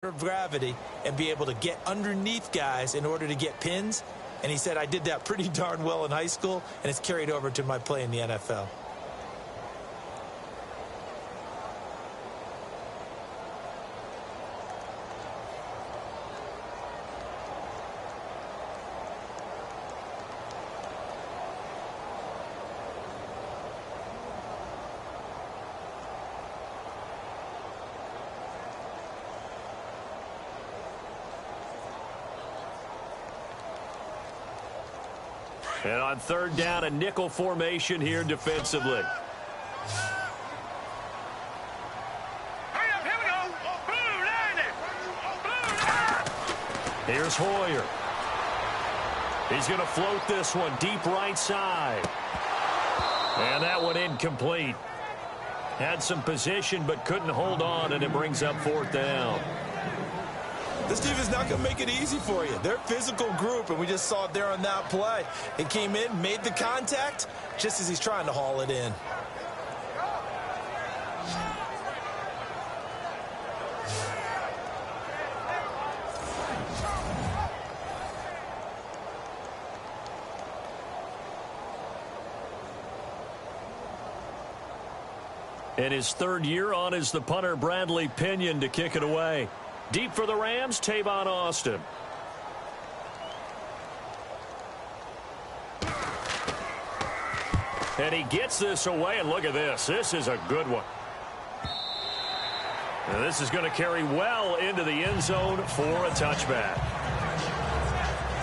of gravity and be able to get underneath guys in order to get pins. And he said, I did that pretty darn well in high school, and it's carried over to my play in the NFL. And on third down, a nickel formation here defensively. Here's Hoyer. He's going to float this one deep right side. And that one incomplete. Had some position but couldn't hold on, and it brings up fourth down. This team is not going to make it easy for you. They're a physical group, and we just saw it there on that play. It came in, made the contact, just as he's trying to haul it in. And his third year on is the punter, Bradley Pinion, to kick it away. Deep for the Rams, Tavon Austin. And he gets this away, and look at this. This is a good one. And this is going to carry well into the end zone for a touchback.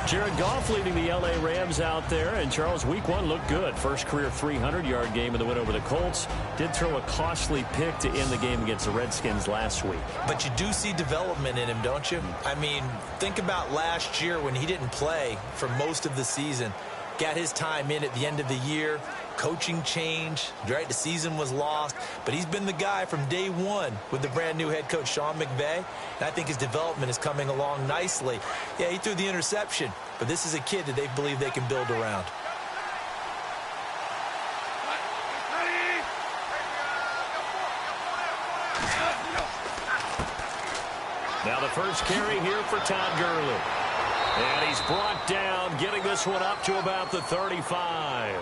Jared Goff leading the L.A. Rams out there, and Charles, week one looked good. First career 300-yard game in the win over the Colts. Did throw a costly pick to end the game against the Redskins last week. But you do see development in him, don't you? I mean, think about last year when he didn't play for most of the season. Got his time in at the end of the year. Coaching change, right? The season was lost, but he's been the guy from day one with the brand new head coach, Sean McVay, and I think his development is coming along nicely. Yeah, he threw the interception, but this is a kid that they believe they can build around. Now the first carry here for Todd Gurley. And he's brought down, getting this one up to about the 35.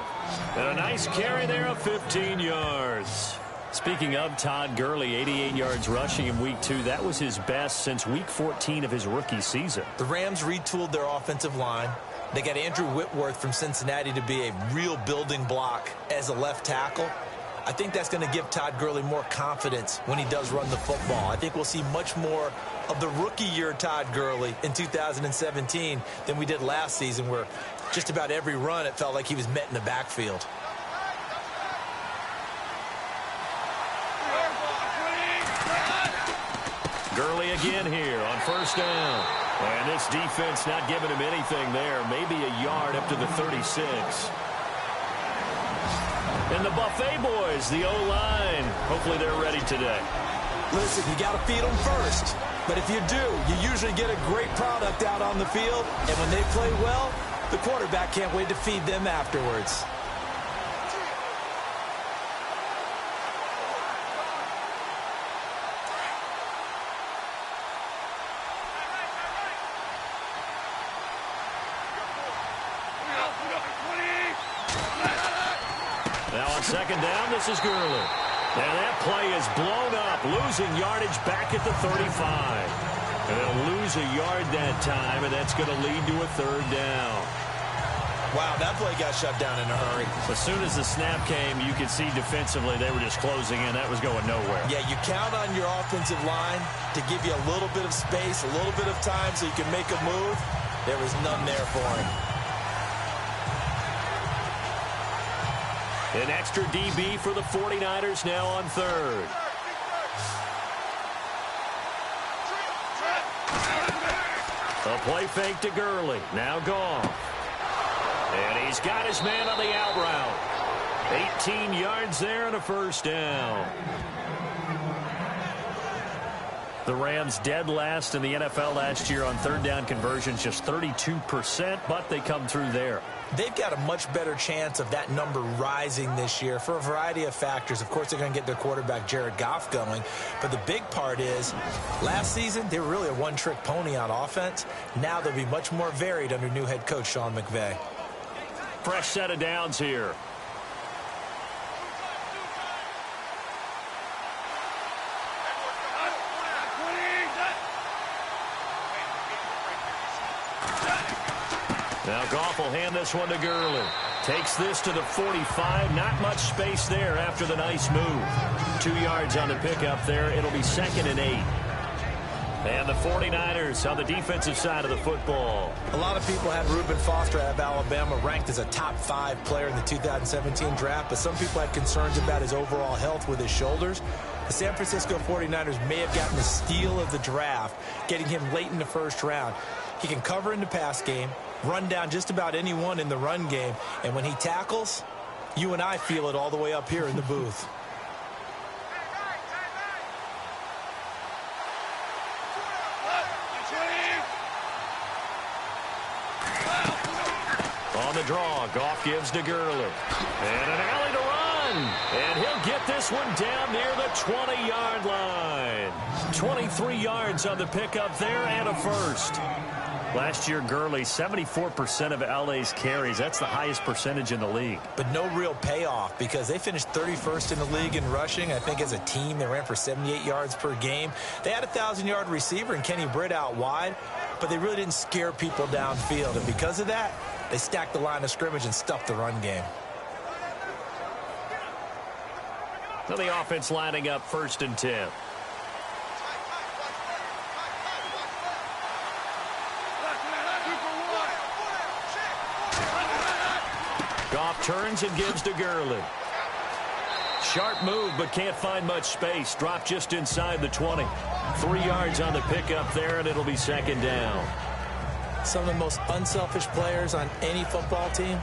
And a nice carry there of 15 yards. Speaking of Todd Gurley, 88 yards rushing in week 2. That was his best since week 14 of his rookie season. The Rams retooled their offensive line. They got Andrew Whitworth from Cincinnati to be a real building block as a left tackle. I think that's going to give Todd Gurley more confidence when he does run the football. I think we'll see much more of the rookie year Todd Gurley in 2017 than we did last season, where just about every run it felt like he was met in the backfield. Gurley again here on first down. And this defense not giving him anything there. Maybe a yard up to the 36. And the Buffet boys, the O-line, hopefully they're ready today. Listen, you got to feed them first. But if you do, you usually get a great product out on the field. And when they play well, the quarterback can't wait to feed them afterwards. Now on second down, this is Gurley. And that play is blown up, losing yardage back at the 35. And they'll lose a yard that time, and that's going to lead to a third down. Wow, that play got shut down in a hurry. As soon as the snap came, you could see defensively they were just closing in. That was going nowhere. Yeah, you count on your offensive line to give you a little bit of space, a little bit of time so you can make a move. There was none there for him. An extra DB for the 49ers now on third. A play fake to Gurley. Now gone. And he's got his man on the out route. 18 yards there and a first down. The Rams dead last in the NFL last year on third down conversions, just 32%, but they come through there. They've got a much better chance of that number rising this year for a variety of factors. Of course, they're going to get their quarterback, Jared Goff, going. But the big part is, last season, they were really a one-trick pony on offense. Now they'll be much more varied under new head coach Sean McVay. Fresh set of downs here. Now Goff will hand this one to Gurley. Takes this to the 45. Not much space there after the nice move. 2 yards on the pickup there. It'll be 2nd and 8. And the 49ers on the defensive side of the football. A lot of people had Reuben Foster out of Alabama ranked as a top 5 player in the 2017 draft, but some people had concerns about his overall health with his shoulders. The San Francisco 49ers may have gotten the steal of the draft, getting him late in the first round. He can cover in the pass game, run down just about anyone in the run game, and when he tackles, you and I feel it all the way up here in the booth. On the draw, Goff gives to Gurley. And an alley to run. And he'll get this one down near the 20-yard line. 23 yards on the pickup there and a first. Last year, Gurley, 74% of LA's carries. That's the highest percentage in the league. But no real payoff because they finished 31st in the league in rushing. I think as a team, they ran for 78 yards per game. They had a 1,000-yard receiver in Kenny Britt out wide, but they really didn't scare people downfield. And because of that, they stacked the line of scrimmage and stuffed the run game. So the offense lining up 1st and 10. Goff turns and gives to Gurley. Sharp move, but can't find much space. Dropped just inside the 20. 3 yards on the pickup there, and it'll be 2nd down. Some of the most unselfish players on any football team,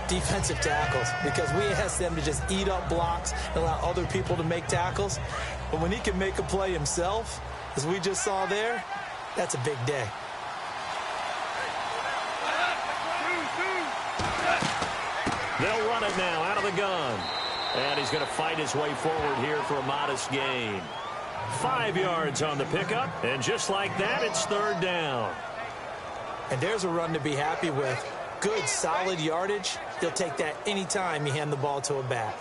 defensive tackles, because we ask them to just eat up blocks and allow other people to make tackles. But when he can make a play himself, as we just saw there, that's a big day. They'll run it now out of the gun. And he's going to fight his way forward here for a modest gain. 5 yards on the pickup, and just like that, it's 3rd down. And there's a run to be happy with. Good, solid yardage. He'll take that anytime you hand the ball to a back.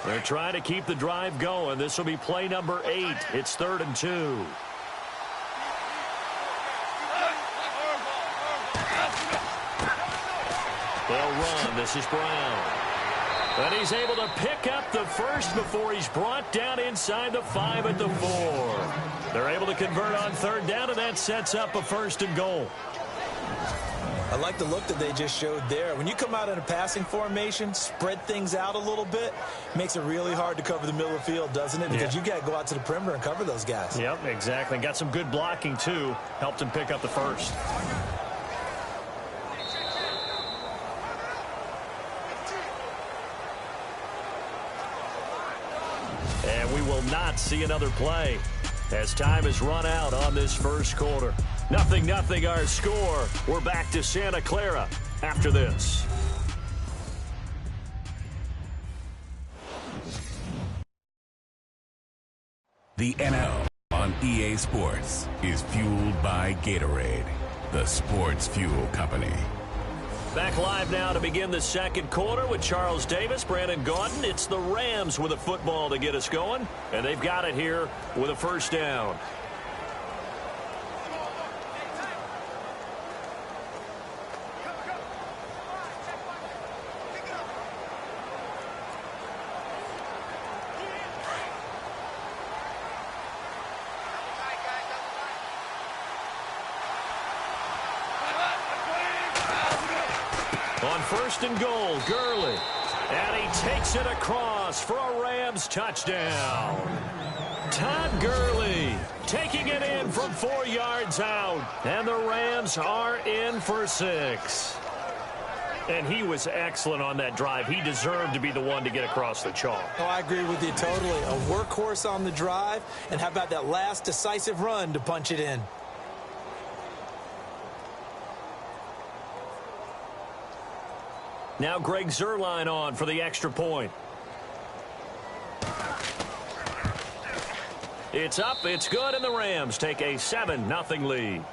They're trying to keep the drive going. This will be play number 8. It's 3rd and 2. They'll run. This is Brown. And he's able to pick up the first before he's brought down inside the 5 at the 4. They're able to convert on 3rd down, and that sets up a 1st and goal. I like the look that they just showed there. When you come out in a passing formation, spread things out a little bit, makes it really hard to cover the middle of the field, doesn't it? Because you got to go out to the perimeter and cover those guys. Yep, exactly. Got some good blocking, too. Helped him pick up the first. And we will not see another play as time has run out on this first quarter. 0-0 our score. We're back to Santa Clara after this. The NL on EA Sports is fueled by Gatorade, the sports fuel company. Back live now to begin the second quarter with Charles Davis, Brandon Gaudin. It's the Rams with a football to get us going, and they've got it here with a 1st down. On 1st and goal, Gurley. And he takes it across for a Rams touchdown. Todd Gurley taking it in from 4 yards out. And the Rams are in for 6. And he was excellent on that drive. He deserved to be the one to get across the chalk. Oh, I agree with you totally. A workhorse on the drive, and how about that last decisive run to punch it in? Now Greg Zuerlein on for the extra point. It's up, it's good, and the Rams take a 7-0 lead.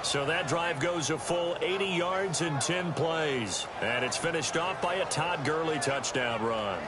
So that drive goes a full 80 yards in 10 plays. And it's finished off by a Todd Gurley touchdown run.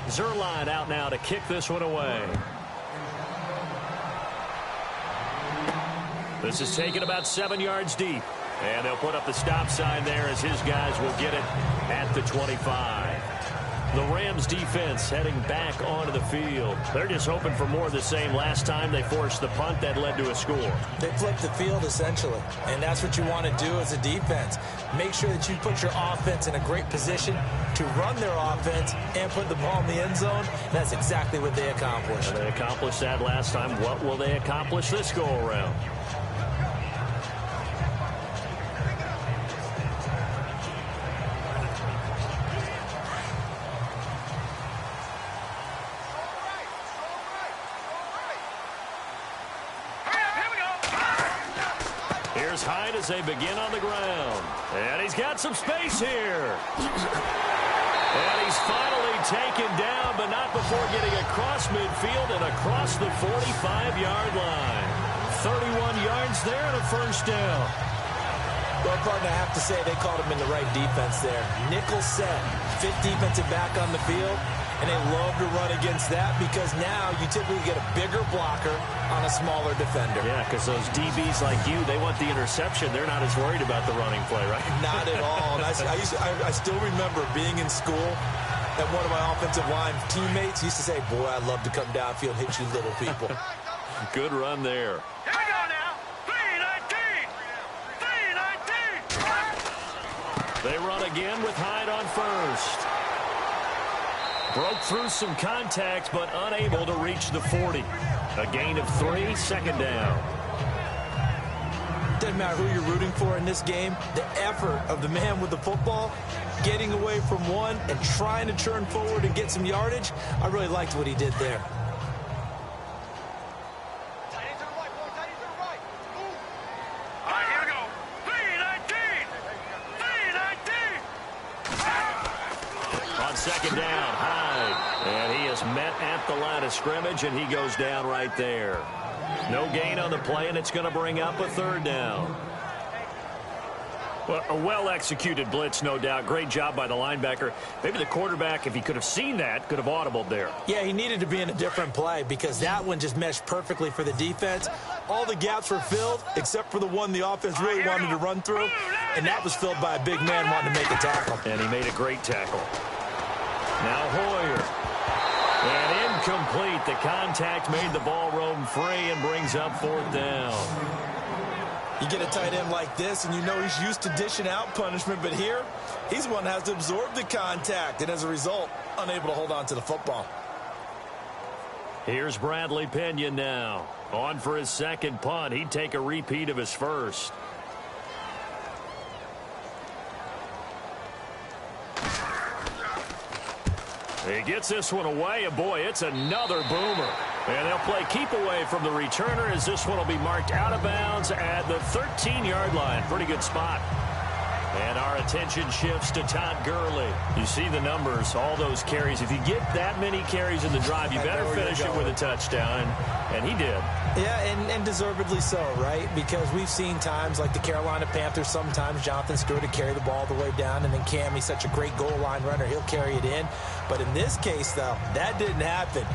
Zuerlein out now to kick this one away. This is taken about 7 yards deep. And they'll put up the stop sign there as his guys will get it at the 25. The Rams defense heading back onto the field. They're just hoping for more of the same. Last time they forced the punt that led to a score. They flipped the field essentially, and that's what you want to do as a defense. Make sure that you put your offense in a great position to run their offense and put the ball in the end zone. That's exactly what they accomplished. And they accomplished that last time. What will they accomplish this go around? As they begin on the ground. And he's got some space here. And he's finally taken down, but not before getting across midfield and across the 45-yard line. 31 yards there and a first down. Well, partner, I have to say they called him in the right defense there. Nickel set, fifth defensive back on the field, and they love to run against that because now you typically get a bigger blocker on a smaller defender. Yeah, because those DBs like you, they want the interception. They're not as worried about the running play, right? Not at all. And I still remember being in school, and one of my offensive line teammates used to say, boy, I'd love to come downfield and hit you little people. Good run there. Here we go now. 3-19. They run again with Hyde on first. Broke through some contact, but unable to reach the 40. A gain of 3, second down. Doesn't matter who you're rooting for in this game. The effort of the man with the football, getting away from one and trying to turn forward and get some yardage, I really liked what he did there. All right, here we go. 3-19. On second down, Hyde. And he is met at the line of scrimmage, and he goes down right there. No gain on the play, and it's going to bring up a third down. Well, a well-executed blitz, no doubt. Great job by the linebacker. Maybe the quarterback, if he could have seen that, could have audibled there. Yeah, he needed to be in a different play because that one just meshed perfectly for the defense. All the gaps were filled except for the one the offense really wanted to run through, and that was filled by a big man wanting to make a tackle. And he made a great tackle. Now Hoyer. And incomplete. The contact made the ball roam free and brings up fourth down. You get a tight end like this, and you know he's used to dishing out punishment, but here, he's the one that has to absorb the contact, and as a result, unable to hold on to the football. Here's Bradley Pinion now. On for his second punt. He'd take a repeat of his first. He gets this one away, and boy, it's another boomer. And they'll play keep away from the returner as this one will be marked out of bounds at the 13-yard line. Pretty good spot. And our attention shifts to Todd Gurley. You see the numbers, all those carries. If you get that many carries in the drive, you better finish it with a touchdown. And he did. Yeah, and deservedly so, right? Because we've seen times like the Carolina Panthers, sometimes Jonathan Stewart to carry the ball all the way down, and then Cam, he's such a great goal line runner, he'll carry it in. But in this case, though, that didn't happen.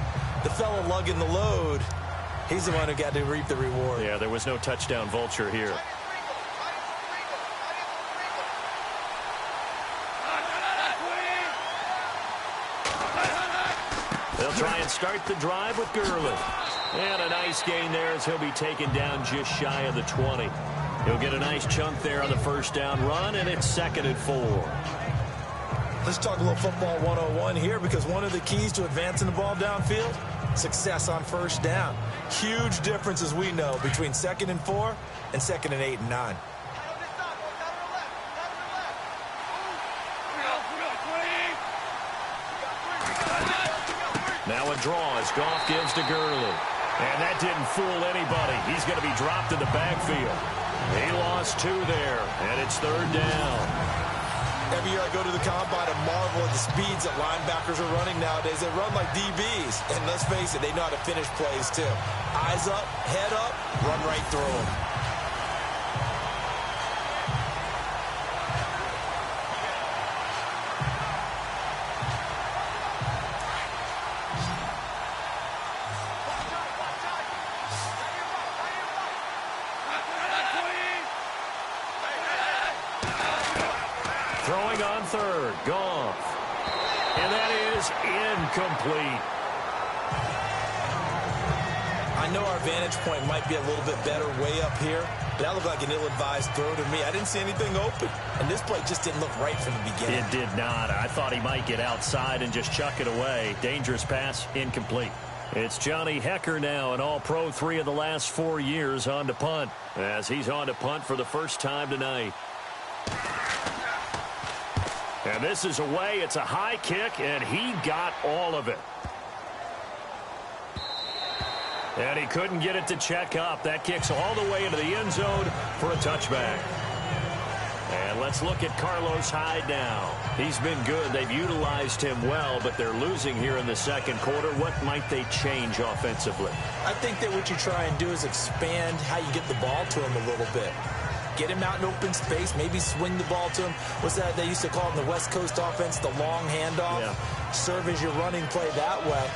The fellow lugging the load, He's the one who got to reap the reward. Yeah, there was no touchdown vulture here. They'll try and start the drive with Gurley. And a nice gain there as he'll be taken down just shy of the 20. He'll get a nice chunk there on the first down run, and it's 2nd and 4. Let's talk a little football 101 here, because one of the keys to advancing the ball downfield, success on first down. Huge difference, as we know, between 2nd and 4 and 2nd and 8 and 9. Now a draw as Goff gives to Gurley. And that didn't fool anybody. He's going to be dropped in the backfield. He lost 2 there, and it's 3rd down. Every year I go to the combine and marvel at the speeds that linebackers are running nowadays. They run like DBs. And let's face it, they know how to finish plays too. Eyes up, head up, run right through them. Throwing on 3rd, Goff. And that is incomplete. I know our vantage point might be a little bit better way up here, but that looked like an ill-advised throw to me. I didn't see anything open, and this play just didn't look right from the beginning. It did not. I thought he might get outside and just chuck it away. Dangerous pass, incomplete. It's Johnny Hecker now, an all-pro 3 of the last 4 years on to punt, as he's on to punt for the first time tonight. And this is away. It's a high kick, and he got all of it. And he couldn't get it to check up. That kicks all the way into the end zone for a touchback. And let's look at Carlos Hyde now. He's been good. They've utilized him well, but they're losing here in the 2nd quarter. What might they change offensively? I think that what you try and do is expand how you get the ball to him a little bit. Get him out in open space, maybe swing the ball to him. What's that they used to call in the West Coast offense, the long handoff? Yeah. Serve as your running play that way,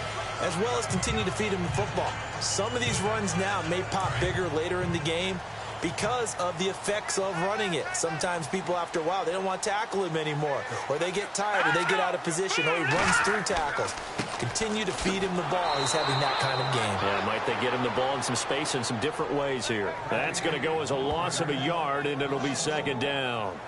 as well as continue to feed him the football. Some of these runs now may pop bigger later in the game because of the effects of running it. Sometimes people, after a while, they don't want to tackle him anymore, or they get tired, or they get out of position, or he runs through tackles. Continue to feed him the ball. He's having that kind of game. Yeah, might they get him the ball in some space in some different ways here. That's going to go as a loss of a yard, and it'll be 2nd down.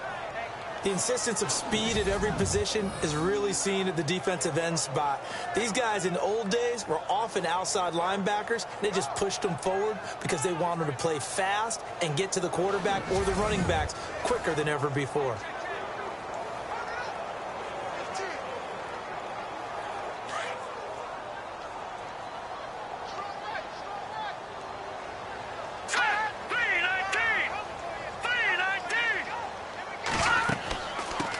The insistence of speed at every position is really seen at the defensive end spot. These guys in the old days were often outside linebackers. They just pushed them forward because they wanted to play fast and get to the quarterback or the running backs quicker than ever before.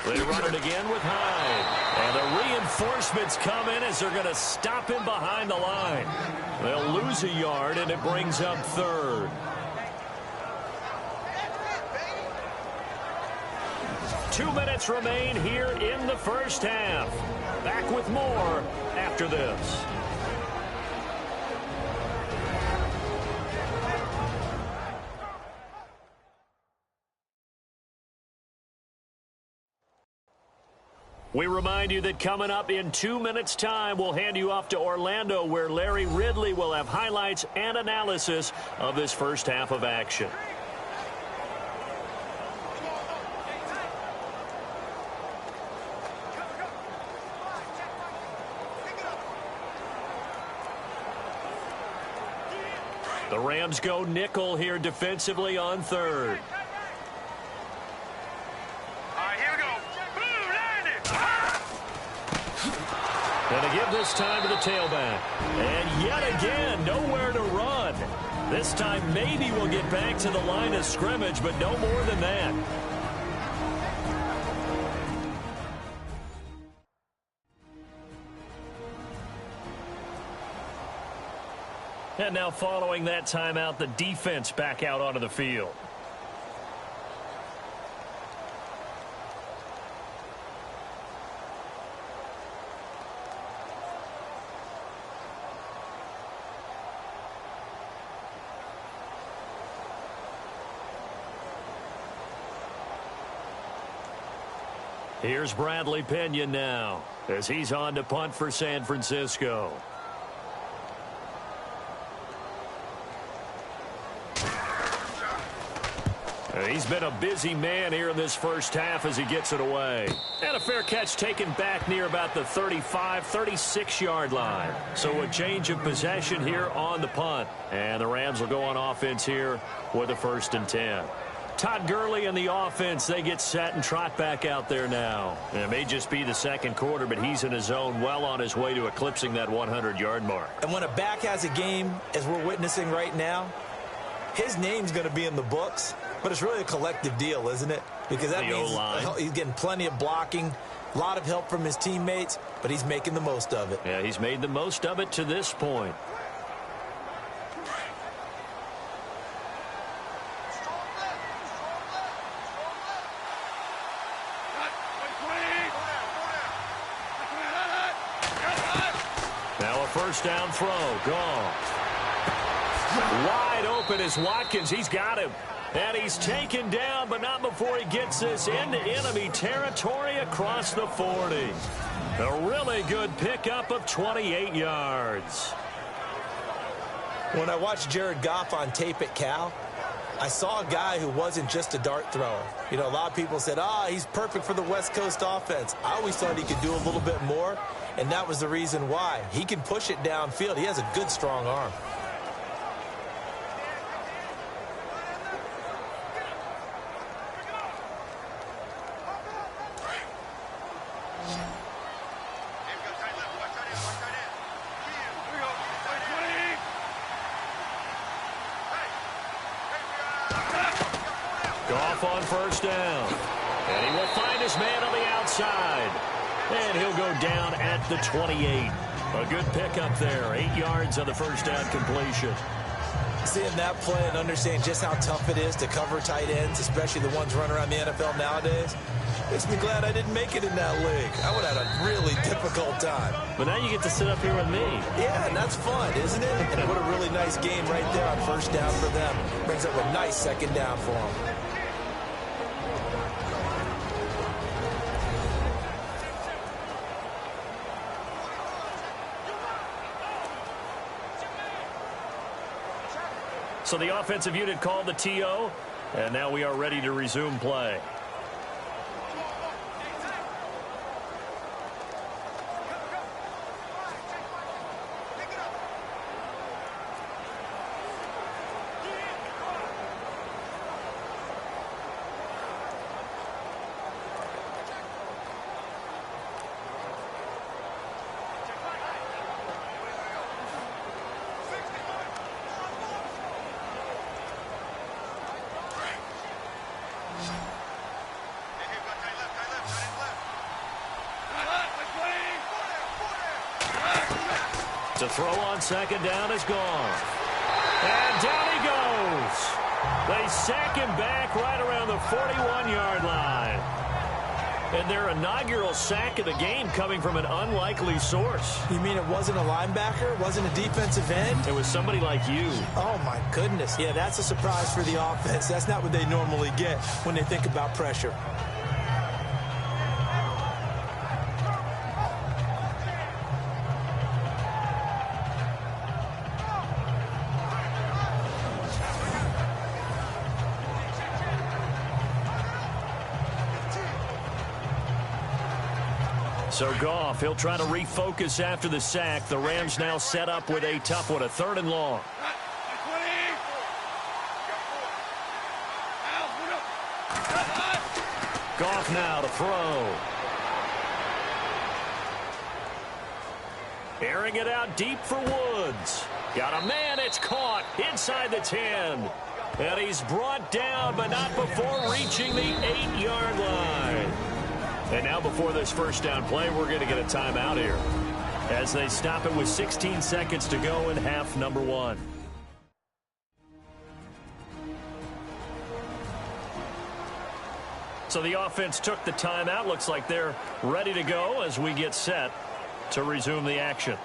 They run it again with Hyde. And the reinforcements come in as they're going to stop him behind the line. They'll lose a yard, and it brings up 3rd. 2 minutes remain here in the first half. Back with more after this. We remind you that coming up in 2 minutes' time, we'll hand you off to Orlando, where Larry Ridley will have highlights and analysis of this first half of action. The Rams go nickel here defensively on 3rd. And to give this time to the tailback. And yet again, nowhere to run. This time maybe we'll get back to the line of scrimmage, but no more than that. And now following that timeout, the defense back out onto the field. Here's Bradley Pinion now as he's on to punt for San Francisco. He's been a busy man here in this first half as he gets it away. And a fair catch taken back near about the 35, 36-yard line. So a change of possession here on the punt. And the Rams will go on offense here with a 1st and 10. Todd Gurley and the offense, they get set and trot back out there now. And it may just be the second quarter, but he's in his zone, well on his way to eclipsing that 100-yard mark. And when a back has a game, as we're witnessing right now, his name's going to be in the books. But it's really a collective deal, isn't it? Because that means he's getting plenty of blocking, a lot of help from his teammates, but he's making the most of it. Yeah, he's made the most of it to this point. Now a 1st down throw. Goff. Wide open is Watkins. He's got him. And he's taken down, but not before he gets this into enemy territory across the 40. A really good pickup of 28 yards. When I watched Jared Goff on tape at Cal, I saw a guy who wasn't just a dart thrower. You know, a lot of people said, he's perfect for the West Coast offense. I always thought he could do a little bit more, and that was the reason why. He can push it downfield. He has a good, strong arm. Goff on 1st down. And he will find his man on the outside. And he'll go down at the 28. A good pickup there. 8 yards on the 1st down completion. Seeing that play and understanding just how tough it is to cover tight ends, especially the ones running around the NFL nowadays, makes me glad I didn't make it in that league. I would have had a really difficult time. But now you get to sit up here with me. Yeah, and that's fun, isn't it? And what a really nice game right there on 1st down for them. Brings up a nice 2nd down for them. So the offensive unit called the TO, and now we are ready to resume play. To throw on 2nd down is gone. And down he goes. They sack him back right around the 41-yard line. And their inaugural sack of the game coming from an unlikely source. You mean it wasn't a linebacker? It wasn't a defensive end? It was somebody like you. Oh, my goodness. Yeah, that's a surprise for the offense. That's not what they normally get when they think about pressure. So Goff, he'll try to refocus after the sack. The Rams now set up with a tough one, a 3rd and long. Goff now to throw. Airing it out deep for Woods. Got a man, it's caught inside the 10. And he's brought down, but not before reaching the 8-yard line. And now before this 1st down play, we're going to get a timeout here as they stop it with 16 seconds to go in half number 1. So the offense took the timeout. Looks like they're ready to go as we get set to resume the action.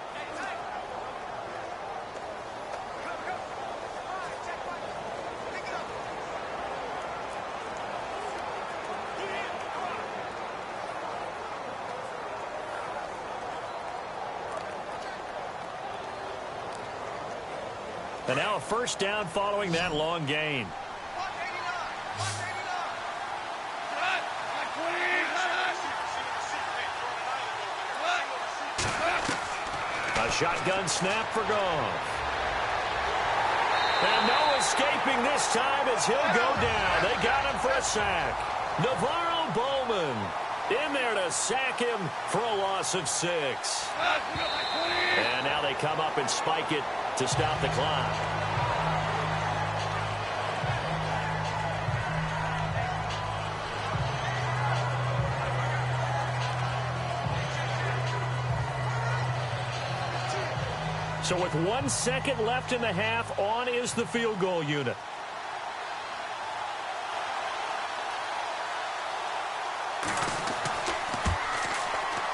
And now a first down following that long gain. A shotgun snap for Goff. And no escaping this time as he'll go down. They got him for a sack. Navarro Bowman in there to sack him for a loss of 6. And now they come up and spike it to stop the clock. So with 1 second left in the half, on is the field goal unit.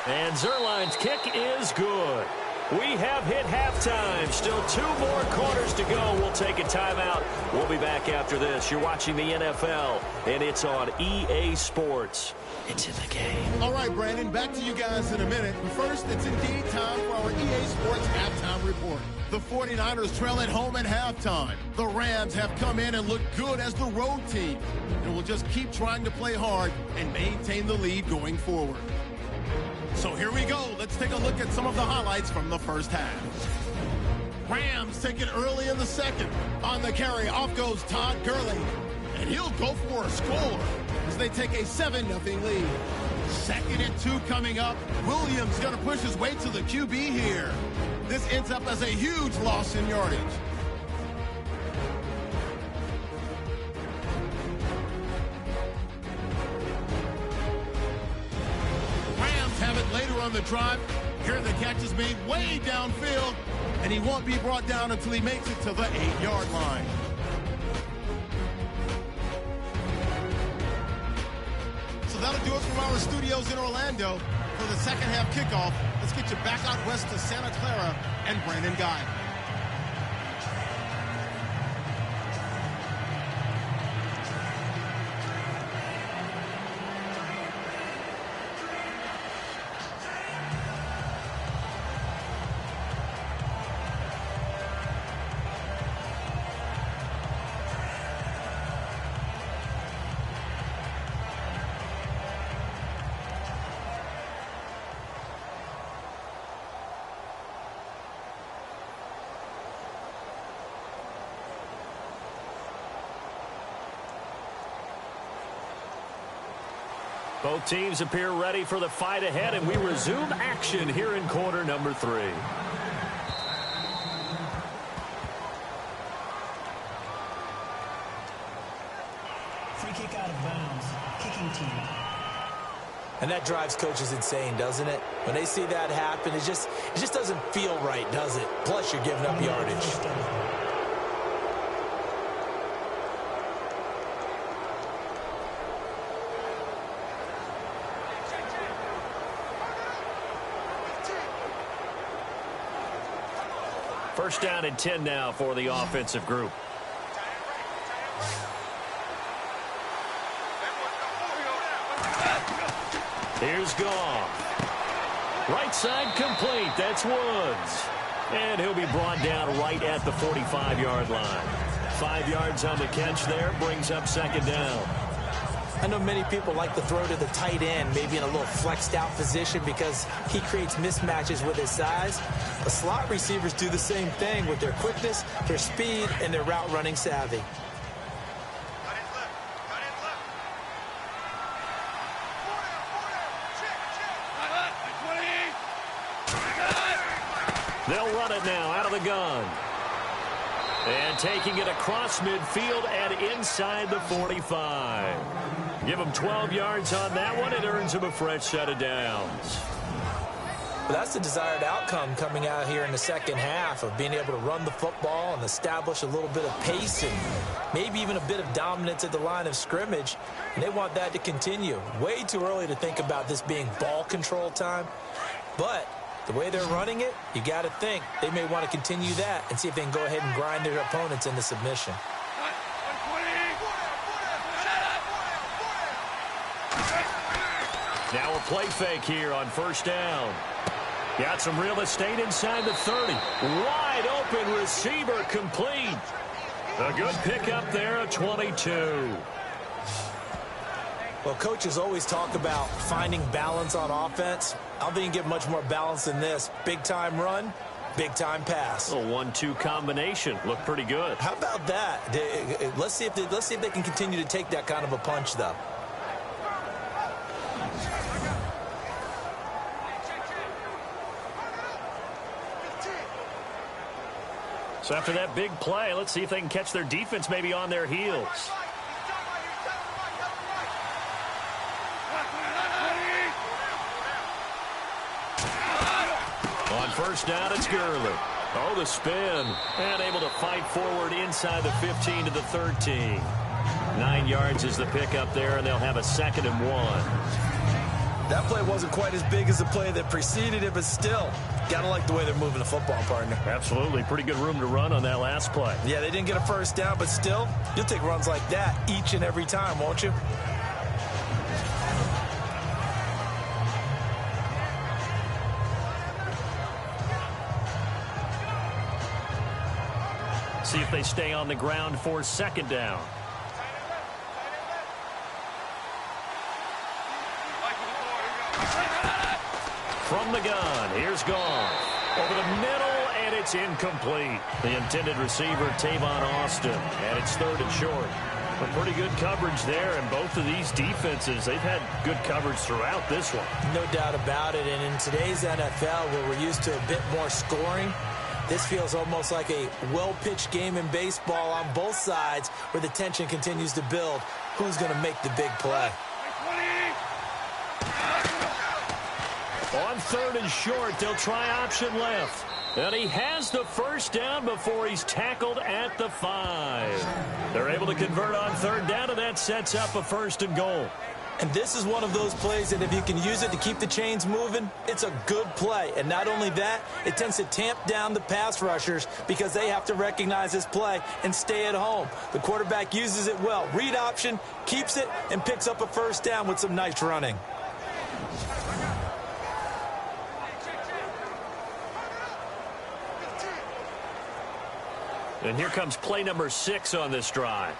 And Zerline's kick is good. We have hit halftime. Still 2 more quarters to go. We'll take a timeout. We'll be back after this. You're watching the NFL, and it's on EA Sports. It's in the game. All right, Brandon, back to you guys in a minute. But first, it's indeed time for our EA Sports halftime report. The 49ers trail at home at halftime. The Rams have come in and looked good as the road team, and will just keep trying to play hard and maintain the lead going forward. So here we go. Let's take a look at some of the highlights from the first half. Rams take it early in the second. On the carry, off goes Todd Gurley. And he'll go for a score as they take a 7-0 lead. 2nd and 2 coming up. Williams going to push his way to the QB here. This ends up as a huge loss in yardage. Have it later on the drive. Here the catch is made way downfield, and he won't be brought down until he makes it to the 8-yard line. So that'll do it from our studios in Orlando for the second half kickoff. Let's get you back out west to Santa Clara and Brandon Guy. Both teams appear ready for the fight ahead, and we resume action here in quarter number 3. Free kick out of bounds. Kicking team. And that drives coaches insane, doesn't it? When they see that happen, it just doesn't feel right, does it? Plus, you're giving up yardage. First down and 10 now for the offensive group. Here's Goff. Right side complete. That's Woods. And he'll be brought down right at the 45-yard line. 5 yards on the catch there. Brings up second down. I know many people like to throw to the tight end, maybe in a little flexed out position because he creates mismatches with his size. But slot receivers do the same thing with their quickness, their speed, and their route running savvy. They'll run it now out of the gun. And taking it across midfield and inside the 45. Give him 12 yards on that one. It earns him a fresh set of downs. But that's the desired outcome coming out here in the second half of being able to run the football and establish a little bit of pace and maybe even a bit of dominance at the line of scrimmage. And they want that to continue. Way too early to think about this being ball control time. But the way they're running it, you got to think they may want to continue that and see if they can go ahead and grind their opponents into submission. Now a play fake here on first down. Got some real estate inside the 30. Wide open receiver complete. A good pickup there at 22. Well, coaches always talk about finding balance on offense. I don't think you can get much more balance than this. Big-time run, big-time pass. A 1-2 combination. Looked pretty good. How about that? Let's see if they can continue to take that kind of a punch, though. So after that big play, let's see if they can catch their defense maybe on their heels. On first down, it's Gurley. Oh, the spin. And able to fight forward inside the 15 to the 13. 9 yards is the pickup there, and they'll have a 2nd and 1. That play wasn't quite as big as the play that preceded it, but still, gotta like the way they're moving the football, partner. Absolutely. Pretty good room to run on that last play. Yeah, they didn't get a first down, but still, you'll take runs like that each and every time, won't you? See if they stay on the ground for 2nd down. From the gun, here's Goff. Over the middle, and it's incomplete. The intended receiver, Tavon Austin, and it's 3rd and short. A pretty good coverage there, and both of these defenses, they've had good coverage throughout this one. No doubt about it, and in today's NFL, where we're used to a bit more scoring, this feels almost like a well-pitched game in baseball on both sides where the tension continues to build. Who's going to make the big play? On 3rd and short, they'll try option left. And he has the first down before he's tackled at the 5. They're able to convert on 3rd down, and that sets up a 1st and goal. And this is one of those plays that if you can use it to keep the chains moving, it's a good play. And not only that, it tends to tamp down the pass rushers because they have to recognize this play and stay at home. The quarterback uses it well. Read option, keeps it, and picks up a first down with some nice running. And here comes play number 6 on this drive.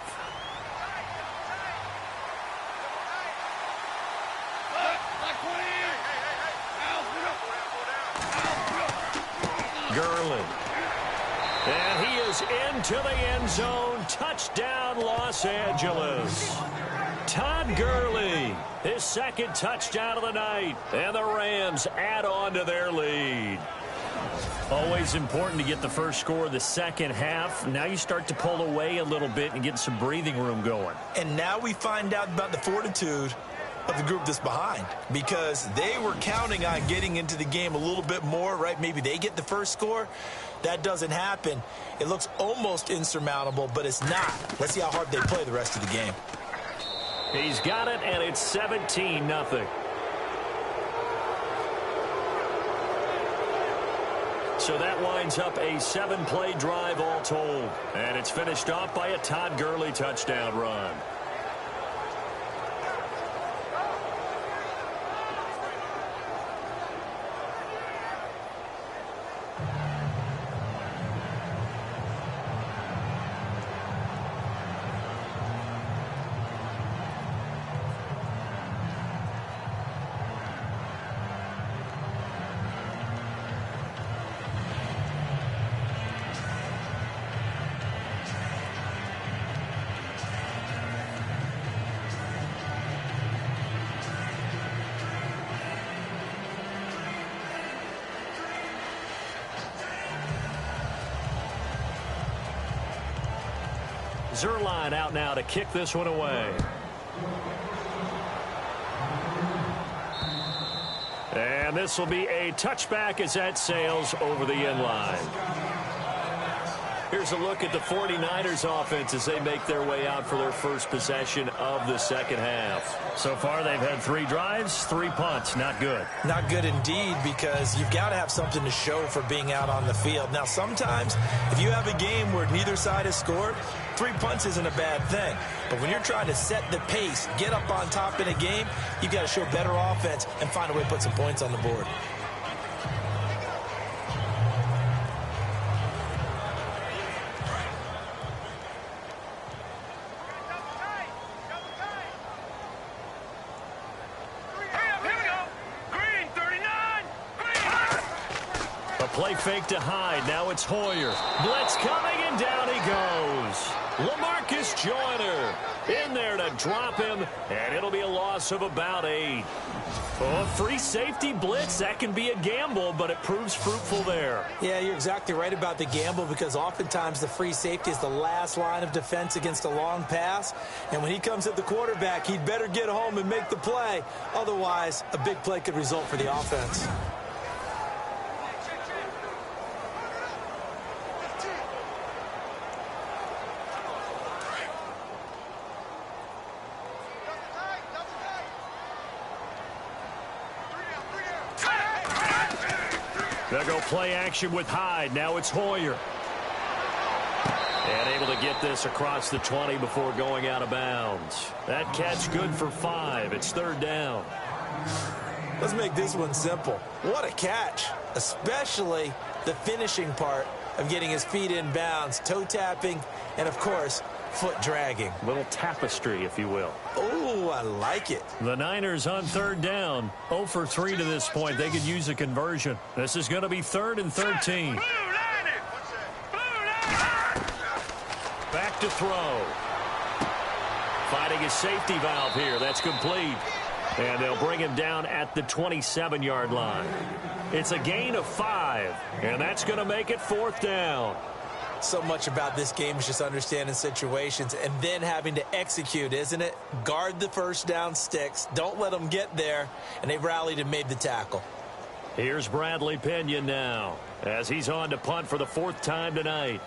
Gurley. And he is into the end zone. Touchdown, Los Angeles. Todd Gurley, his 2nd touchdown of the night. And the Rams add on to their lead. Always important to get the first score of the second half. Now you start to pull away a little bit and get some breathing room going. And now we find out about the fortitude of the group that's behind, because they were counting on getting into the game a little bit more, right? Maybe they get the first score. That doesn't happen. It looks almost insurmountable, but it's not. Let's see how hard they play the rest of the game. He's got it, and it's 17-0. So that winds up a 7-play drive all told. And it's finished off by a Todd Gurley touchdown run. Zerline out now to kick this one away. And this will be a touchback as that sails over the end line. Here's a look at the 49ers offense as they make their way out for their first possession of the second half. So far, they've had 3 drives, 3 punts. Not good. Not good indeed, because you've got to have something to show for being out on the field. Now, sometimes, if you have a game where neither side has scored, 3 punts isn't a bad thing. But when you're trying to set the pace, get up on top in a game, you've got to show better offense and find a way to put some points on the board. A play fake to Hyde. Now it's Hoyer. Blitz coming, and down he goes. LaMarcus Joyner in there to drop him, and it'll be a loss of about 8. Oh, free safety blitz, that can be a gamble, but it proves fruitful there. Yeah, you're exactly right about the gamble, because oftentimes the free safety is the last line of defense against a long pass. And when he comes at the quarterback, he'd better get home and make the play. Otherwise, a big play could result for the offense. They'll go play action with Hyde. Now it's Hoyer. And able to get this across the 20 before going out of bounds. That catch good for 5. It's 3rd down. Let's make this one simple. What a catch, especially the finishing part of getting his feet in bounds, toe tapping, and of course, foot dragging. Little tapestry, if you will. Oh, I like it. The Niners on 3rd down. 0 for 3 to this point. They could use a conversion. This is going to be 3rd and 13. Back to throw. Finding his safety valve here. That's complete. And they'll bring him down at the 27-yard line. It's a gain of 5, and that's going to make it 4th down. So much about this game is just understanding situations and then having to execute, isn't it? Guard the first down sticks. Don't let them get there. And they rallied and made the tackle. Here's Bradley Pinion now as he's on to punt for the 4th time tonight.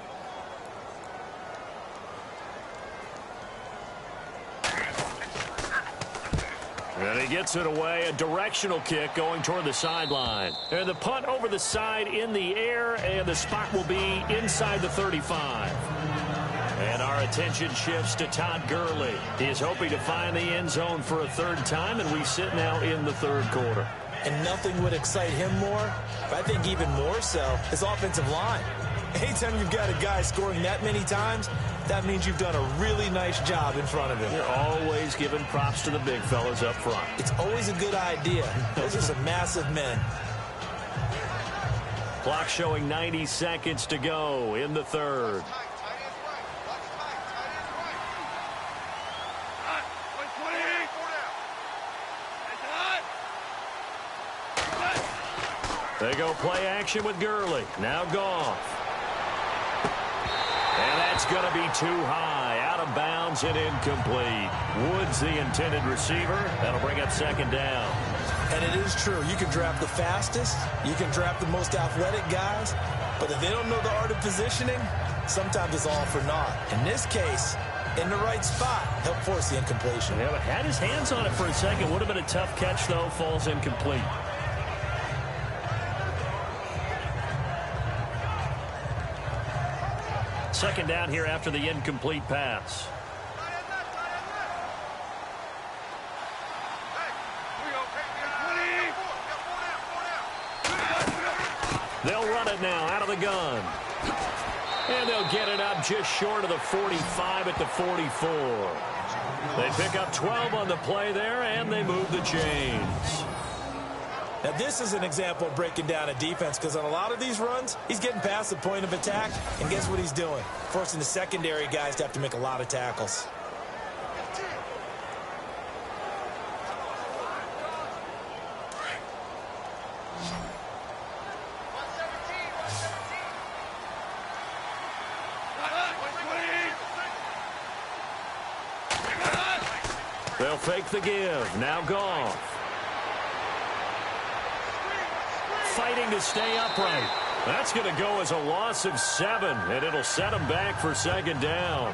And he gets it away. A directional kick going toward the sideline. And the punt over the side in the air, and the spot will be inside the 35. And our attention shifts to Todd Gurley. He is hoping to find the end zone for a 3rd time, and we sit now in the 3rd quarter. And nothing would excite him more, but I think even more so, his offensive line. Anytime you've got a guy scoring that many times, that means you've done a really nice job in front of him. You're always giving props to the big fellas up front. It's always a good idea. Those are some massive men. Clock showing 90 seconds to go in the 3rd. They go play action with Gurley. Now Goff. And that's going to be too high. Out of bounds and incomplete. Woods the intended receiver. That'll bring up 2nd down. And it is true. You can draft the fastest. You can draft the most athletic guys. But if they don't know the art of positioning, sometimes it's all for naught. In this case, in the right spot, help force the incompletion. Yeah, but had his hands on it for a second. Would have been a tough catch, though. Falls incomplete. Second down here after the incomplete pass. They'll run it now out of the gun. And they'll get it up just short of the 45 at the 44. They pick up 12 on the play there, and they move the chains. Now, this is an example of breaking down a defense, because on a lot of these runs, he's getting past the point of attack, and guess what he's doing? Forcing the secondary guys to have to make a lot of tackles. They'll fake the give. Now Goff. Fighting to stay upright. That's going to go as a loss of 7, and it'll set him back for 2nd down.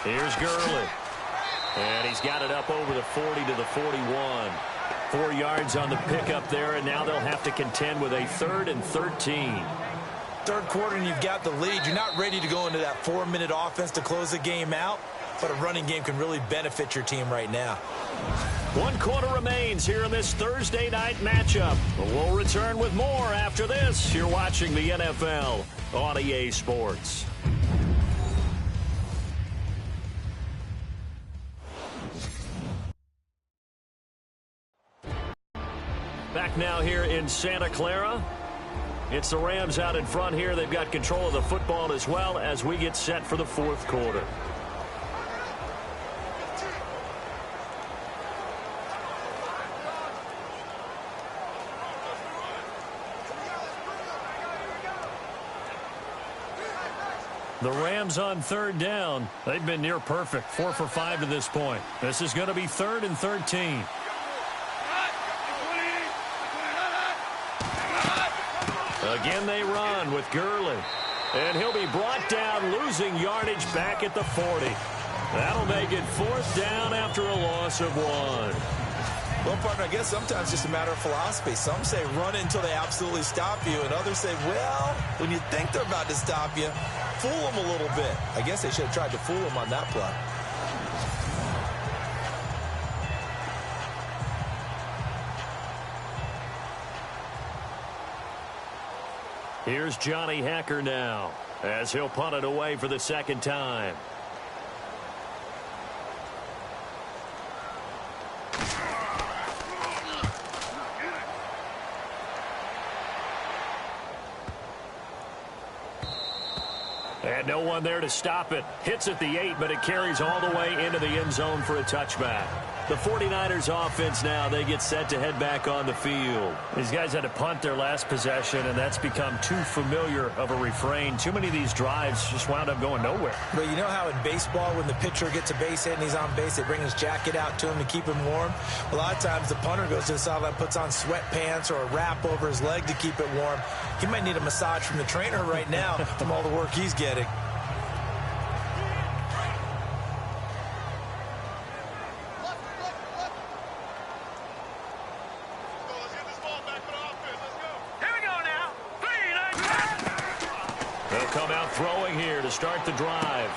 Here's Gurley. And he's got it up over the 40 to the 41. 4 yards on the pickup there, and now they'll have to contend with a 3rd and 13. Third quarter and you've got the lead. You're not ready to go into that 4-minute offense to close the game out, but a running game can really benefit your team right now. 1 quarter remains here in this Thursday night matchup. We'll return with more after this. You're watching the NFL on EA Sports. Back now here in Santa Clara. It's the Rams out in front here. They've got control of the football as well as we get set for the 4th quarter. The Rams on 3rd down. They've been near perfect, 4 for 5 to this point. This is going to be 3rd and 13. Again, they run with Gurley. And he'll be brought down, losing yardage back at the 40. That'll make it 4th down after a loss of 1. Well, partner, I guess sometimes it's just a matter of philosophy. Some say run it until they absolutely stop you, and others say, well, when you think they're about to stop you, fool them a little bit. I guess they should have tried to fool them on that play. Here's Johnny Hacker now as he'll punt it away for the 2nd time. And no one there to stop it. Hits at the 8, but it carries all the way into the end zone for a touchback. The 49ers offense now, they get set to head back on the field. These guys had to punt their last possession, and that's become too familiar of a refrain. Too many of these drives just wound up going nowhere. But you know how in baseball, when the pitcher gets a base hit and he's on base, they bring his jacket out to him to keep him warm? A lot of times the punter goes to the sideline, puts on sweatpants or a wrap over his leg to keep it warm. He might need a massage from the trainer right now from all the work he's getting. Throwing here to start the drive.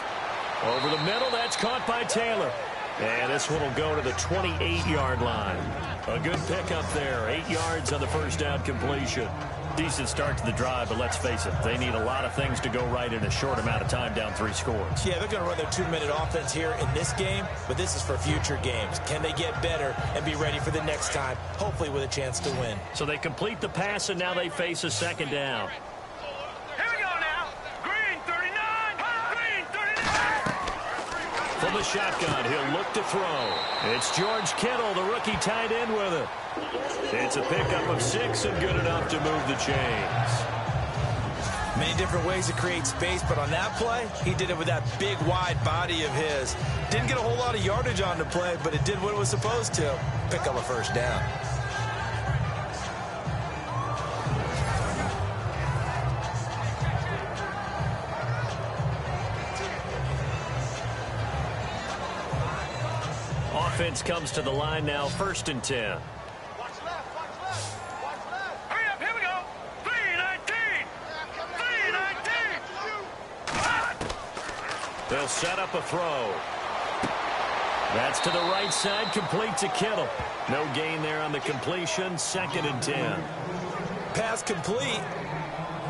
Over the middle, that's caught by Taylor. And this one will go to the 28-yard line. A good pickup there. 8 yards on the first down completion. Decent start to the drive, but let's face it, they need a lot of things to go right in a short amount of time, down 3 scores. Yeah, they're going to run their 2-minute offense here in this game, but this is for future games. Can they get better and be ready for the next time, hopefully with a chance to win? So they complete the pass, and now they face a 2nd down. From the shotgun, he'll look to throw. It's George Kittle, the rookie, tied in with it. It's a pickup of 6 and good enough to move the chains. Many different ways to create space, but on that play, he did it with that big, wide body of his. Didn't get a whole lot of yardage on the play, but it did what it was supposed to. Pick up a 1st down. Offense comes to the line now, 1st and 10. Watch left, watch left, watch left. Hurry up, here we go. 3-19. 3-19. They'll set up a throw. That's to the right side, complete to Kittle. No gain there on the completion, 2nd and 10. Pass complete,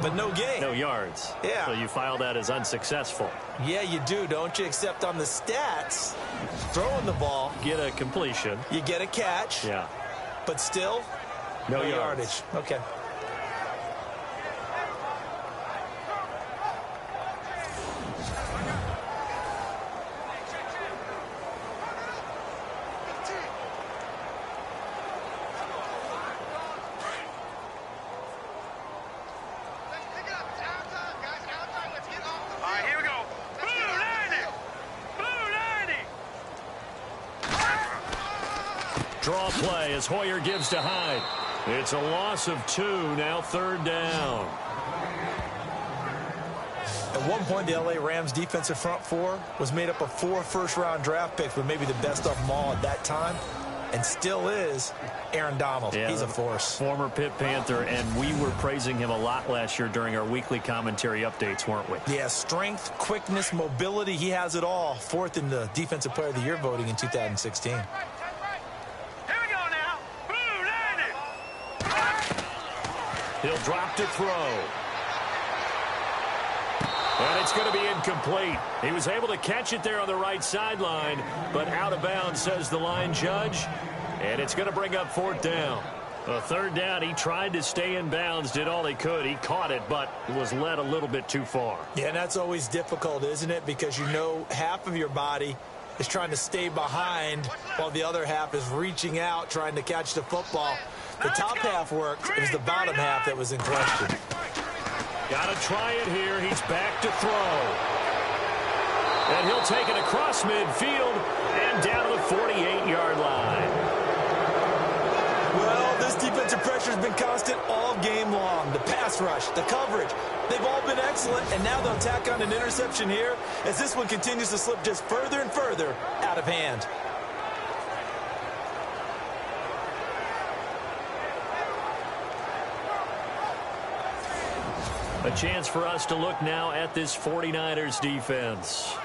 but no gain. No yards. Yeah. So you file that as unsuccessful. Yeah, you do, don't you? Except on the stats, throwing the ball, Get a completion. you get a catch, Yeah. but still, No yardage. Okay. Draw play as Hoyer gives to Hyde. It's a loss of 2, now 3rd down. At one point, the LA Rams defensive front four was made up of 4 first-round draft picks, but maybe the best of them all at that time, and still is Aaron Donald. Yeah, he's a force. Former Pitt Panther, and we were praising him a lot last year during our weekly commentary updates, weren't we? Yeah, strength, quickness, mobility, he has it all. 4th in the Defensive Player of the Year voting in 2016. Here we go now. Blue 90. He'll drop to throw. And it's going to be incomplete. He was able to catch it there on the right sideline, but out of bounds, says the line judge. And it's going to bring up 4th down. A 3rd down, he tried to stay in bounds, did all he could. He caught it, but was led a little bit too far. Yeah, and that's always difficult, isn't it? Because you know half of your body is trying to stay behind while the other half is reaching out, trying to catch the football. The top half worked. It was the bottom half that was in question. Got to try it here. He's back to throw. And he'll take it across midfield and down to the 48-yard line. Well, this defensive pressure has been constant all game long. The pass rush, the coverage, they've all been excellent, and now they'll tack on an interception here as this one continues to slip just further and further out of hand. A chance for us to look now at this 49ers defense.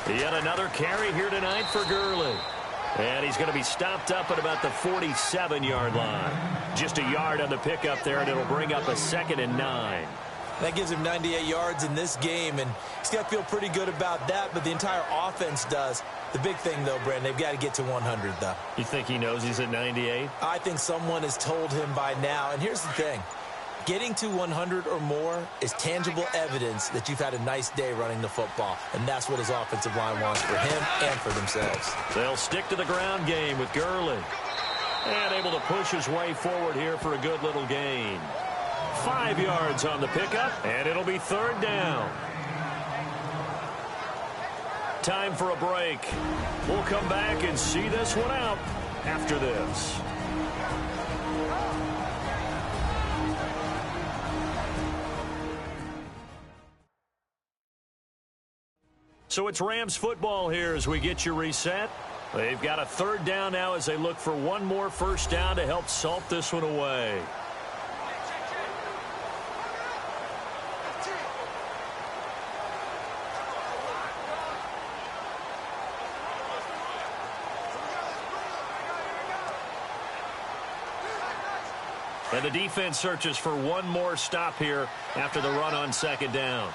Yet another carry here tonight for Gurley. And he's going to be stopped up at about the 47-yard line. Just a yard on the pickup there, and it'll bring up a 2nd and 9. That gives him 98 yards in this game, and he's got to feel pretty good about that, but the entire offense does. The big thing, though, Brandon, they've got to get to 100, though. You think he knows he's at 98? I think someone has told him by now, and here's the thing. Getting to 100 or more is tangible evidence that you've had a nice day running the football, and that's what his offensive line wants for him and for themselves. They'll stick to the ground game with Gurley. And able to push his way forward here for a good little gain. 5 yards on the pickup, and it'll be 3rd down. Time for a break. We'll come back and see this one out after this. So it's Rams football here as we get you reset. They've got a 3rd down now as they look for one more 1st down to help salt this one away. And the defense searches for one more stop here after the run on 2nd down.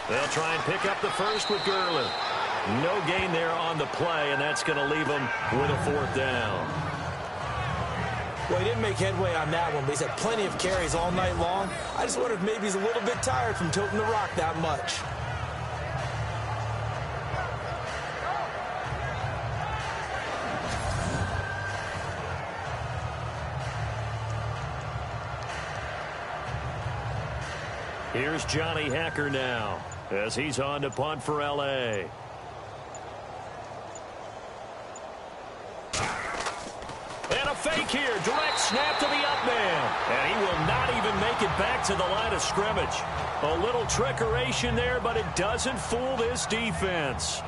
They'll try and pick up the 1st with Gurley. No gain there on the play, and that's going to leave him with a 4th down. Well, he didn't make headway on that one, but he's had plenty of carries all night long. I just wonder if maybe he's a little bit tired from toting the rock that much. Here's Johnny Hacker now as he's on to punt for L.A. And a fake here. Direct snap to the up man. And he will not even make it back to the line of scrimmage. A little trickeration there, but it doesn't fool this defense.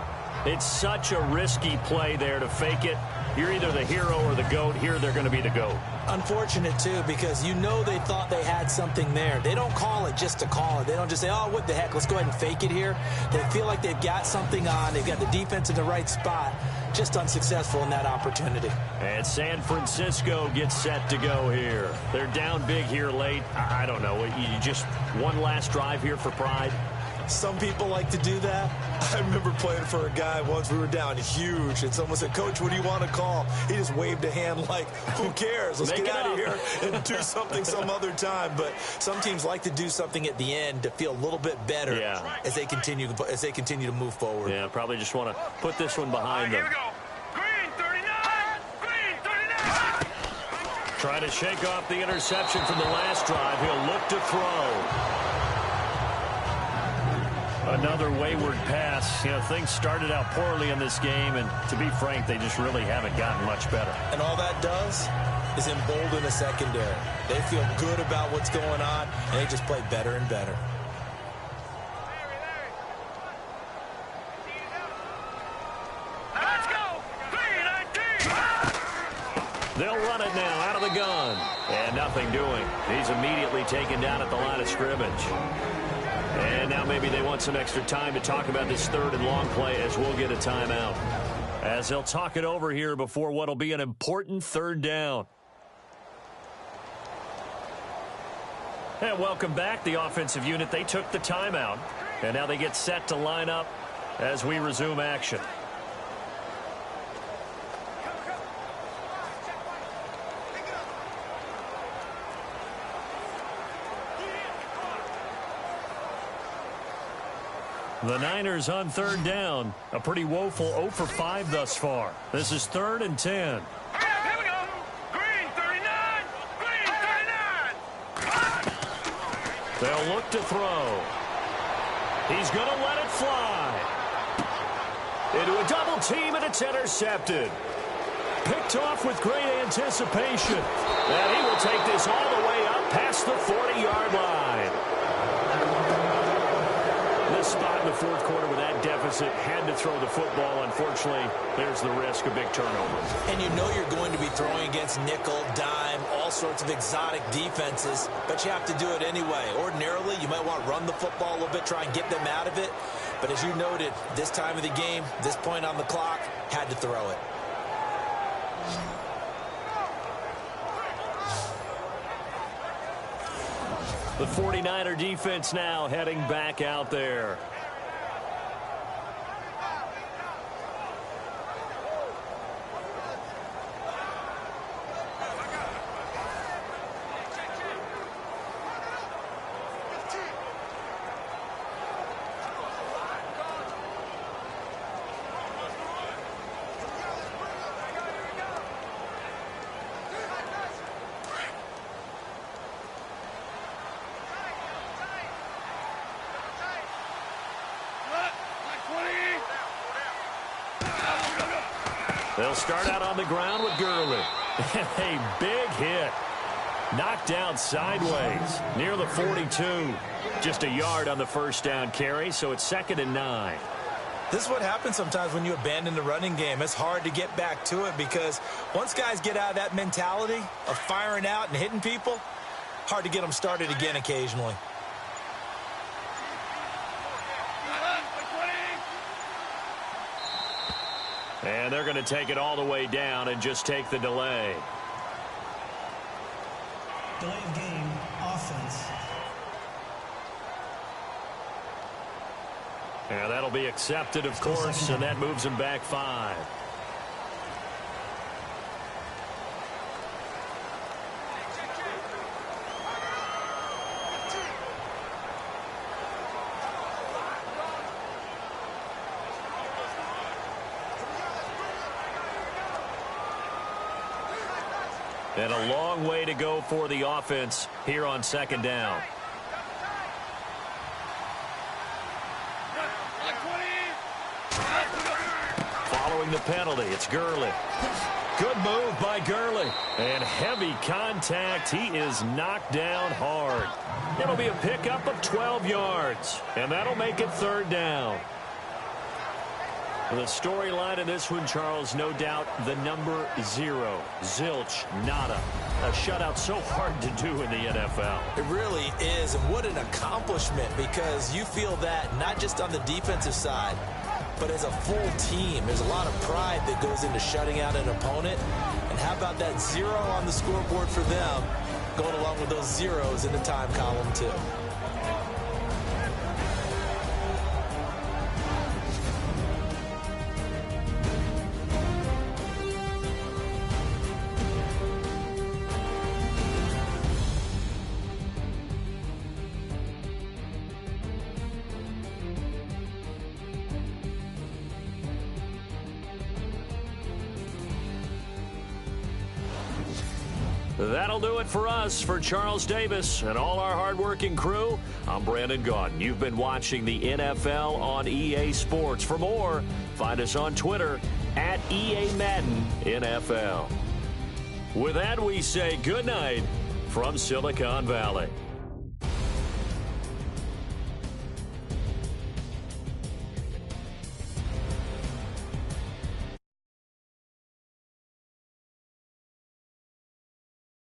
It's such a risky play there to fake it. You're either the hero or the GOAT. Here they're going to be the GOAT. Unfortunate, too, because you know they thought they had something there. They don't call it just to call it. They don't just say, oh, what the heck, let's go ahead and fake it here. They feel like they've got something on. They've got the defense in the right spot. Just unsuccessful in that opportunity. And San Francisco gets set to go here. They're down big here late. I don't know. You just one last drive here for pride? Some people like to do that. I remember playing for a guy once. We were down huge, and someone said, "Coach, what do you want to call?" He just waved a hand like, "Who cares? Let's get out of here and do something some other time." But some teams like to do something at the end to feel a little bit better as they continue to move forward. Yeah, probably just want to put this one behind them. Here we go. Green 39. Green 39. Trying to shake off the interception from the last drive. He'll look to throw. Another wayward pass. You know, things started out poorly in this game, and to be frank, they just really haven't gotten much better. And all that does is embolden the secondary. They feel good about what's going on, and they just play better and better. Let's go. 319. They'll run it now out of the gun. And nothing doing. He's immediately taken down at the line of scrimmage. And now maybe they want some extra time to talk about this third and long play as we'll get a timeout. As they'll talk it over here before what'll be an important third down. And welcome back, the offensive unit. They took the timeout. And now they get set to line up as we resume action. The Niners on third down. A pretty woeful 0 for 5 thus far. This is 3rd and 10. Here we go. Green 39. Green 39. They'll look to throw. He's going to let it fly. Into a double team, and it's intercepted. Picked off with great anticipation. And he will take this all the way up past the 40-yard line. This spot in the fourth quarter with that deficit, had to throw the football. Unfortunately, there's the risk of big turnover. And you know you're going to be throwing against nickel, dime, all sorts of exotic defenses, but you have to do it anyway. Ordinarily, you might want to run the football a little bit, try and get them out of it. But as you noted, this time of the game, this point on the clock, had to throw it. The 49er defense now heading back out there. They'll start out on the ground with Gurley. A big hit. Knocked down sideways near the 42. Just a yard on the first down carry, so it's 2nd and 9. This is what happens sometimes when you abandon the running game. It's hard to get back to it because once guys get out of that mentality of firing out and hitting people, hard to get them started again occasionally. And they're going to take it all the way down and just take the delay. Delay of game, offense. And that'll be accepted, of course, and that moves them back 5. And a long way to go for the offense here on 2nd down. Following the penalty, it's Gurley. Good move by Gurley. And heavy contact. He is knocked down hard. It'll be a pickup of 12 yards. And that'll make it 3rd down. The storyline in this one, Charles, no doubt the number 0. Zilch, nada. A shutout so hard to do in the NFL. It really is, and what an accomplishment, because you feel that not just on the defensive side, but as a full team. There's a lot of pride that goes into shutting out an opponent. And how about that 0 on the scoreboard for them, going along with those zeros in the time column, too. That'll do it for us. For Charles Davis and all our hardworking crew, I'm Brandon Gaudin. You've been watching the NFL on EA Sports. For more, find us on Twitter at EA Madden NFL. With that, we say good night from Silicon Valley.